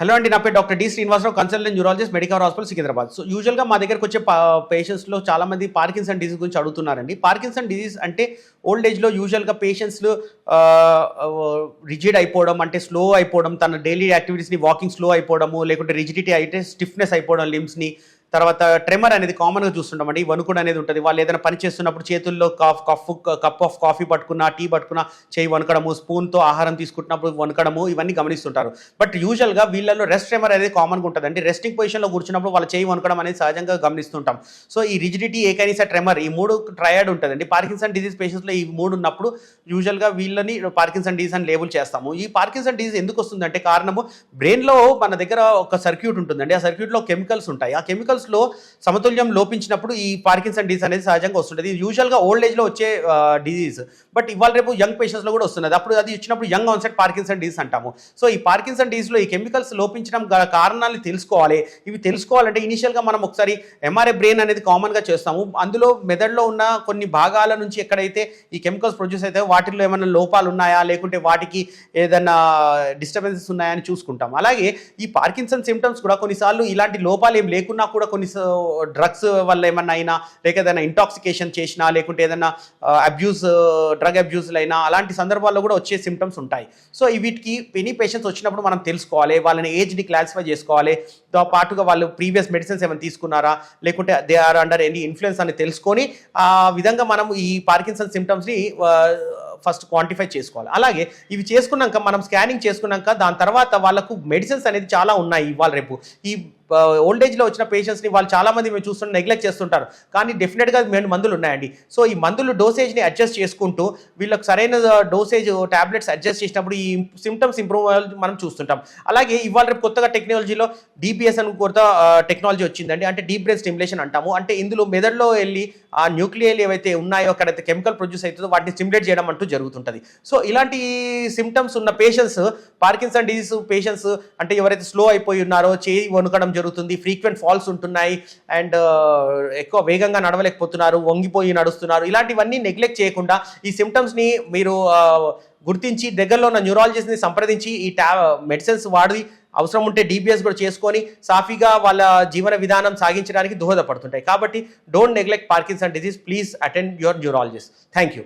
Hello అండి, నా పేరు doctor D Srinivasa Rao, consultant neurologist, Medicover hospital, Secunderabad. So యూజువల్గా మా దగ్గరకు వచ్చే పేషెంట్స్లో చాలామంది పార్కిన్సన్ డిజీజ్ గురించి అడుగుతున్నారండి. పార్కిన్సన్ డిజీజ్ అంటే ఓల్డ్ ఏజ్లో యూజువల్గా పేషెంట్స్లు రిజిడ్ అయిపోవడం, అంటే స్లో అయిపోవడం, తన డైలీ యాక్టివిటీస్ని వాకింగ్ స్లో అయిపోవడము, లేకుంటే రిజిడిటీ అయితే స్టిఫ్నెస్ అయిపోవడం లిమ్స్ని, తర్వాత ట్రెమర్ అనేది కామన్గా చూస్తుంటాం అండి. వణుకుడు అనేది ఉంటుంది. వాళ్ళు ఏదైనా పని చేస్తున్నప్పుడు చేతుల్లో కప్ ఆఫ్ కాఫీ పట్టుకున్నా, టీ పట్టుకున్నా చేయి వణకడము, స్పూన్తో ఆహారం తీసుకుంటున్నప్పుడు వణకడము, ఇవన్నీ గమనిస్తుంటారు. బట్ యూజువల్గా వీళ్ళలో రెస్ట్ ట్రెమర్ అనేది కామన్గా ఉంటుంది అండి. రెస్టింగ్ పొజిషన్లో కూర్చున్నప్పుడు వాళ్ళ చేయి వణకడం అనేది సహజంగా గమనిస్తుంటాం. సో ఈ రిజిడిటీ, ఏకైనిసా, ట్రెమర్, ఈ మూడు ట్రయాడ్ ఉంటుందండి. పార్కిన్సన్ డిజీజ్ పేషెంట్స్లో ఈ మూడు ఉన్నప్పుడు యూజువల్గా వీళ్ళని పార్కిన్సన్ డిజీజ్ అని లేబుల్ చేస్తాము. ఈ పార్కిన్సన్ డిజీజ్ ఎందుకు వస్తుందంటే కారణము బ్రెయిన్లో మన దగ్గర ఒక సర్క్యూట్ ఉంటుందండి. ఆ సర్క్యూట్లో కెమికల్స్ ఉంటాయి. ఆ కెమికల్స్లో సమతుల్యం లోపించినప్పుడు ఈ పార్కిన్సన్ డిజీజ్ అనేది సహజంగా వస్తుంటుంది. ఇది యూజువల్గా ఓల్డ్ ఏజ్లో వచ్చే డిజీజ్. బట్ ఇవాళ రేపు యంగ్ పేషెంట్స్లో కూడా వస్తున్నది. అప్పుడు అది ఇచ్చినప్పుడు యంగ్ ఆన్సెట్ పార్కిన్సన్ డిజీజ్ అంటాము. సో ఈ పార్కిన్సన్ డిజీజ్లో ఈ కెమికల్స్ లోపించడం గల కారణాలను తెలుసుకోవాలి. ఇవి తెలుసుకోవాలంటే ఇనిషియల్గా మనం ఒకసారి ఎంఆర్ఐ బ్రెయిన్ అనేది కామన్గా చేస్తాము. అందులో మెదడులో ఉన్న కొన్ని భాగాల నుంచి ఎక్కడైతే ఈ కెమికల్స్ ప్రొడ్యూస్ అయితే వాటిల్లో ఏమైనా లోపాలు ఉన్నాయా, లేకుంటే వాటికి ఏదైనా డిస్టర్బెన్సెస్ ఉన్నాయా అని చూసుకుంటాం. అలాగే ఈ పార్కిన్సన్ సిమ్టమ్స్ కూడా కొన్నిసార్లు ఇలాంటి లోపాలు ఏం లేకున్నా కూడా కొన్ని డ్రగ్స్ వల్ల ఏమన్నా అయినా, లేక ఏదైనా ఇంటాక్సికేషన్ చేసినా, లేకుంటే ఏదైనా డ్రగ్ అబ్యూజ్లు అయినా, అలాంటి సందర్భాల్లో కూడా వచ్చే సిమ్టమ్స్ ఉంటాయి. సో వీటికి ఎనీ పేషెంట్స్ వచ్చినప్పుడు మనం తెలుసుకోవాలి, వాళ్ళని ఏజ్ని క్లాసిఫై చేసుకోవాలి. తో పాటుగా వాళ్ళు ప్రీవియస్ మెడిసిన్స్ ఏమైనా తీసుకున్నారా, లేకుంటే they are under any influence అని తెలుసుకొని ఆ విధంగా మనం ఈ పార్కిన్సన్ సిమ్టమ్స్ని ఫస్ట్ క్వాంటిఫై చేసుకోవాలి. అలాగే ఇవి చేసుకున్నాక, మనం స్కానింగ్ చేసుకున్నాక, దాని తర్వాత వాళ్ళకు మెడిసిన్స్ అనేది చాలా ఉన్నాయి. ఇవాళ రేపు ఈ ఓల్డ్ ఏజ్లో వచ్చిన పేషెంట్స్ని వాళ్ళు చాలామంది మేము చూస్తుంటే నెగ్లెక్ట్ చేస్తుంటారు. కానీ డెఫినెట్గా మందులు ఉన్నాయండి. సో ఈ మందులు డోసేజ్ని అడ్జస్ట్ చేసుకుంటూ వీళ్ళకి సరైన డోసేజ్ టాబ్లెట్స్ అడ్జస్ట్ చేసినప్పుడు ఈ సిమ్టమ్స్ ఇంప్రూవ్ మనం చూస్తుంటాం. అలాగే ఇవాళ రేపు కొత్తగా టెక్నాలజీలో డిపిఎస్ అని కొత్త టెక్నాలజీ వచ్చిందండి. అంటే డీప్ బ్రెయిన్ స్టిమ్యులేషన్ అంటాము. అంటే ఇందులో మెదడులో వెళ్ళి ఆ న్యూక్లియల్ ఏవైతే ఉన్నాయో, అక్కడైతే కెమికల్ ప్రొడ్యూస్ అవుతుందో వాటిని స్టిమ్యులేట్ చేయడం అంటూ జరుగుతుంటుంది. సో ఇలాంటి సిమ్టమ్స్ ఉన్న పేషెంట్స్, పార్కిన్సన్ డిజీజ్ పేషెంట్స్, అంటే ఎవరైతే స్లో అయిపోయి ఉన్నారో, చేయి వణుకడం జరుగుతుంది, ఫ్రీక్వెంట్ ఫాల్స్ ఉంటున్నాయి, అండ్ ఎక్కువ వేగంగా నడవలేకపోతున్నారు, వంగిపోయి నడుస్తున్నారు, ఇలాంటివన్నీ నెగ్లెక్ట్ చేయకుండా ఈ సిమ్టమ్స్ని మీరు గుర్తించి దగ్గరలో ఉన్న న్యూరాలజిస్ట్ని సంప్రదించి ఈ మెడిసిన్స్ వాడి అవసరం ఉంటే డిబిఎస్ కూడా చేసుకొని సాఫీగా వాళ్ళ జీవన విధానం సాగించడానికి దోహదపడుతుంటాయి. కాబట్టి don't neglect Parkinson disease. Please attend your neurologist. Thank you.